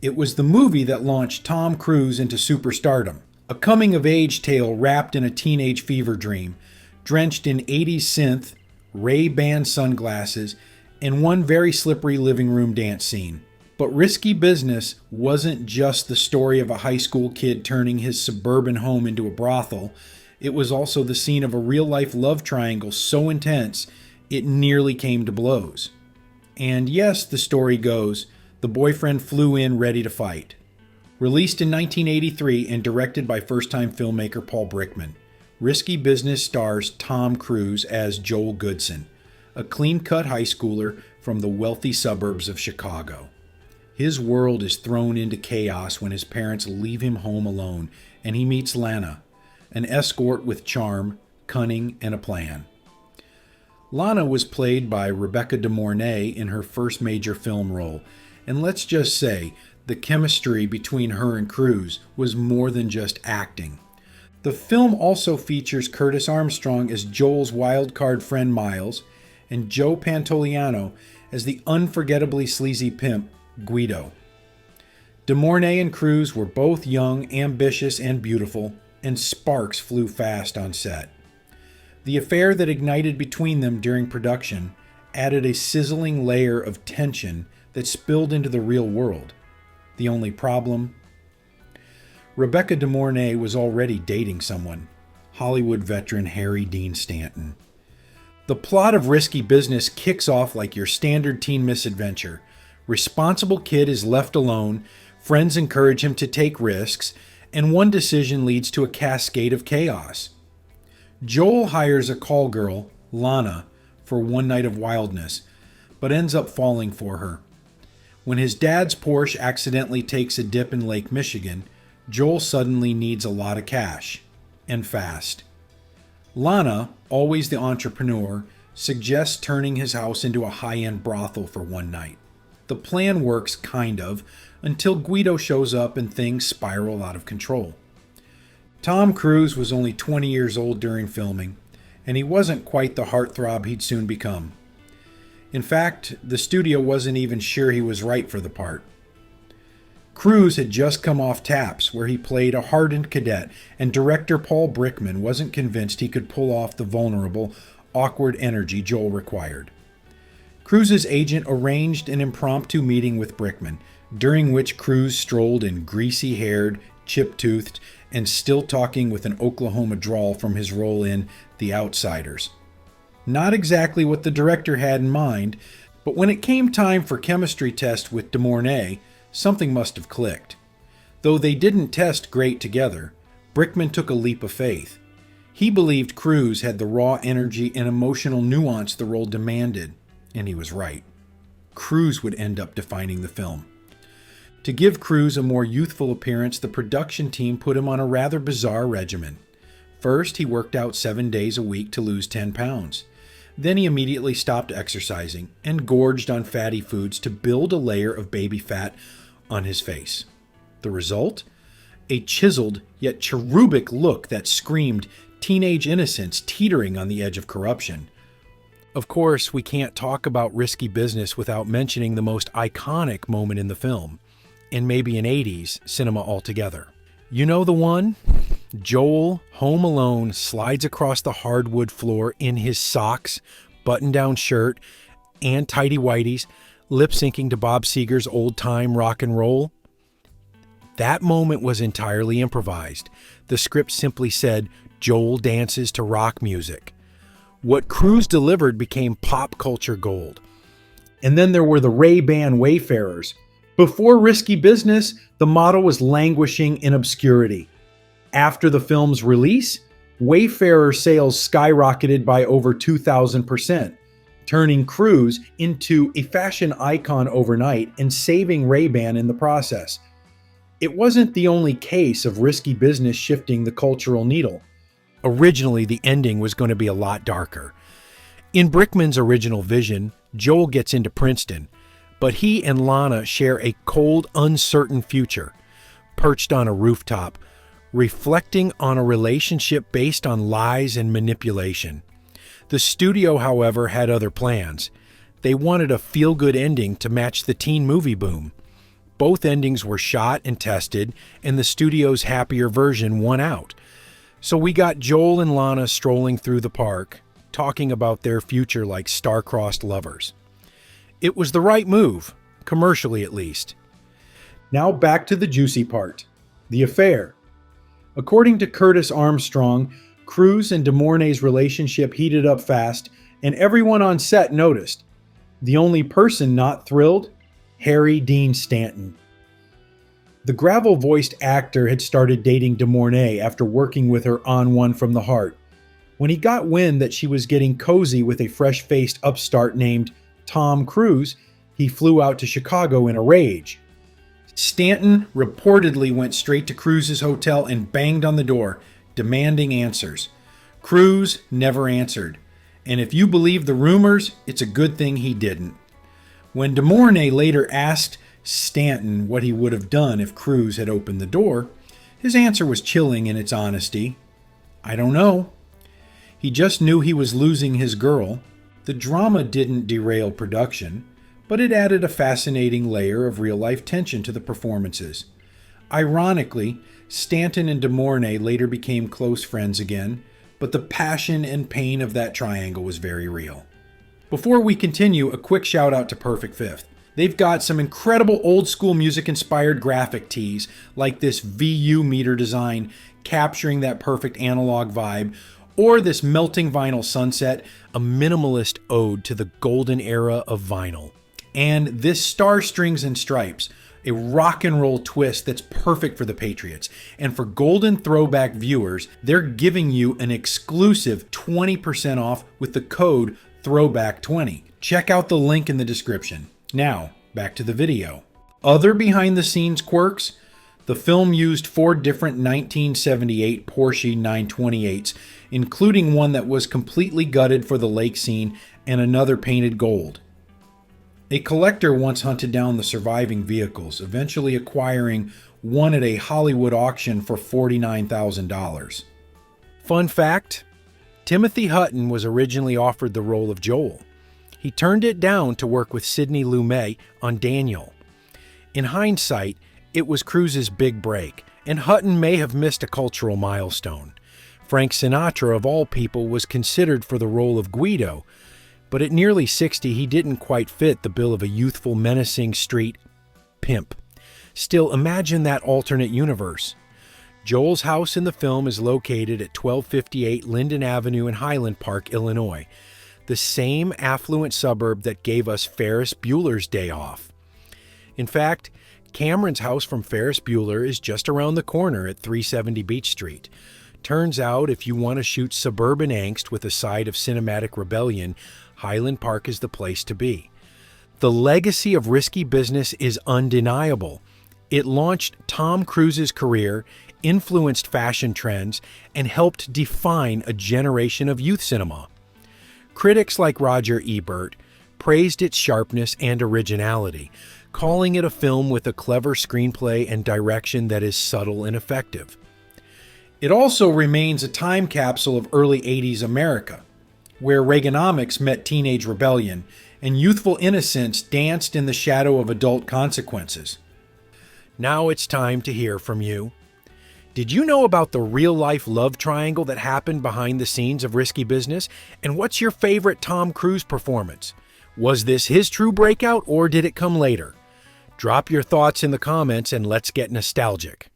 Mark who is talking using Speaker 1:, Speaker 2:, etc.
Speaker 1: It was the movie that launched Tom Cruise into superstardom, a coming-of-age tale wrapped in a teenage fever dream, drenched in 80s synth, Ray-Ban sunglasses, and one very slippery living room dance scene. But Risky Business wasn't just the story of a high school kid turning his suburban home into a brothel. It was also the scene of a real-life love triangle so intense it nearly came to blows. And yes, the story goes, the boyfriend flew in ready to fight. Released in 1983 and directed by first-time filmmaker Paul Brickman, Risky Business stars Tom Cruise as Joel Goodson, a clean-cut high schooler from the wealthy suburbs of Chicago. His world is thrown into chaos when his parents leave him home alone, and he meets Lana, an escort with charm, cunning, and a plan. Lana was played by Rebecca de Mornay in her first major film role, and let's just say, the chemistry between her and Cruise was more than just acting. The film also features Curtis Armstrong as Joel's wildcard friend Miles, and Joe Pantoliano as the unforgettably sleazy pimp Guido. De Mornay and Cruise were both young, ambitious, and beautiful, and sparks flew fast on set. The affair that ignited between them during production added a sizzling layer of tension that spilled into the real world. The only problem? Rebecca de Mornay was already dating someone, Hollywood veteran Harry Dean Stanton. The plot of Risky Business kicks off like your standard teen misadventure. Responsible kid is left alone, friends encourage him to take risks, and one decision leads to a cascade of chaos. Joel hires a call girl, Lana, for one night of wildness, but ends up falling for her. When his dad's Porsche accidentally takes a dip in Lake Michigan, Joel suddenly needs a lot of cash, and fast. Lana, always the entrepreneur, suggests turning his house into a high-end brothel for one night. The plan works, kind of, until Guido shows up and things spiral out of control. Tom Cruise was only 20 years old during filming, and he wasn't quite the heartthrob he'd soon become. In fact, the studio wasn't even sure he was right for the part. Cruise had just come off Taps, where he played a hardened cadet, and director Paul Brickman wasn't convinced he could pull off the vulnerable, awkward energy Joel required. Cruise's agent arranged an impromptu meeting with Brickman, during which Cruise strolled in greasy-haired, chip-toothed, and still talking with an Oklahoma drawl from his role in The Outsiders. Not exactly what the director had in mind, but when it came time for chemistry test with de Mornay, something must have clicked. Though they didn't test great together, Brickman took a leap of faith. He believed Cruise had the raw energy and emotional nuance the role demanded, and he was right. Cruise would end up defining the film. To give Cruise a more youthful appearance, the production team put him on a rather bizarre regimen. First, he worked out 7 days a week to lose 10 pounds. Then he immediately stopped exercising and gorged on fatty foods to build a layer of baby fat on his face. The result? A chiseled yet cherubic look that screamed teenage innocence teetering on the edge of corruption. Of course, we can't talk about Risky Business without mentioning the most iconic moment in the film, and maybe in 80s cinema altogether. You know the one? Joel, home alone, slides across the hardwood floor in his socks, button-down shirt, and tighty-whities, lip-syncing to Bob Seger's old-time rock and roll. That moment was entirely improvised. The script simply said, Joel dances to rock music. What Cruise delivered became pop culture gold. And then there were the Ray-Ban Wayfarers. Before Risky Business, the model was languishing in obscurity. After the film's release, Wayfarer sales skyrocketed by over 2,000%, turning Cruise into a fashion icon overnight and saving Ray-Ban in the process. It wasn't the only case of Risky Business shifting the cultural needle. Originally, the ending was going to be a lot darker. In Brickman's original vision, Joel gets into Princeton, but he and Lana share a cold, uncertain future, perched on a rooftop, reflecting on a relationship based on lies and manipulation. The studio, however, had other plans. They wanted a feel-good ending to match the teen movie boom. Both endings were shot and tested, and the studio's happier version won out. So we got Joel and Lana strolling through the park, talking about their future like star-crossed lovers. It was the right move, commercially at least. Now back to the juicy part, the affair. According to Curtis Armstrong, Cruise and Mornay's relationship heated up fast, and everyone on set noticed. The only person not thrilled? Harry Dean Stanton. The gravel-voiced actor had started dating Mornay after working with her on One from the Heart. When he got wind that she was getting cozy with a fresh-faced upstart named Tom Cruise, he flew out to Chicago in a rage. Stanton reportedly went straight to Cruise's hotel and banged on the door, demanding answers. Cruise never answered, and if you believe the rumors, it's a good thing he didn't. When Mornay later asked Stanton what he would have done if Cruise had opened the door, his answer was chilling in its honesty. I don't know. He just knew he was losing his girl. The drama didn't derail production, but it added a fascinating layer of real-life tension to the performances. Ironically, Stanton and Mornay later became close friends again, but the passion and pain of that triangle was very real. Before we continue, a quick shout out to Perfect Fifth. They've got some incredible old school music inspired graphic tees like this VU meter design capturing that perfect analog vibe, or this melting vinyl sunset, a minimalist ode to the golden era of vinyl. And this Star Strings and Stripes, a rock and roll twist that's perfect for the Patriots. And for Golden Throwback viewers, they're giving you an exclusive 20% off with the code Throwback20. Check out the link in the description. Now, back to the video. Other behind-the-scenes quirks: the film used 4 different 1978 Porsche 928s, including one that was completely gutted for the lake scene and another painted gold. A collector once hunted down the surviving vehicles, eventually acquiring one at a Hollywood auction for $49,000. Fun fact: Timothy Hutton was originally offered the role of Joel. He turned it down to work with Sidney Lumet on Daniel. In hindsight, it was Cruise's big break, and Hutton may have missed a cultural milestone. Frank Sinatra, of all people, was considered for the role of Guido, but at nearly 60, he didn't quite fit the bill of a youthful, menacing street pimp. Still, imagine that alternate universe. Joel's house in the film is located at 1258 Linden Avenue in Highland Park, Illinois, the same affluent suburb that gave us Ferris Bueller's Day Off. In fact, Cameron's house from Ferris Bueller is just around the corner at 370 Beach Street. Turns out, if you want to shoot suburban angst with a side of cinematic rebellion, Highland Park is the place to be. The legacy of Risky Business is undeniable. It launched Tom Cruise's career, influenced fashion trends, and helped define a generation of youth cinema. Critics like Roger Ebert praised its sharpness and originality, calling it a film with a clever screenplay and direction that is subtle and effective. It also remains a time capsule of early 80s America, where Reaganomics met teenage rebellion and youthful innocence danced in the shadow of adult consequences. Now it's time to hear from you. Did you know about the real-life love triangle that happened behind the scenes of Risky Business? And what's your favorite Tom Cruise performance? Was this his true breakout, or did it come later? Drop your thoughts in the comments and let's get nostalgic.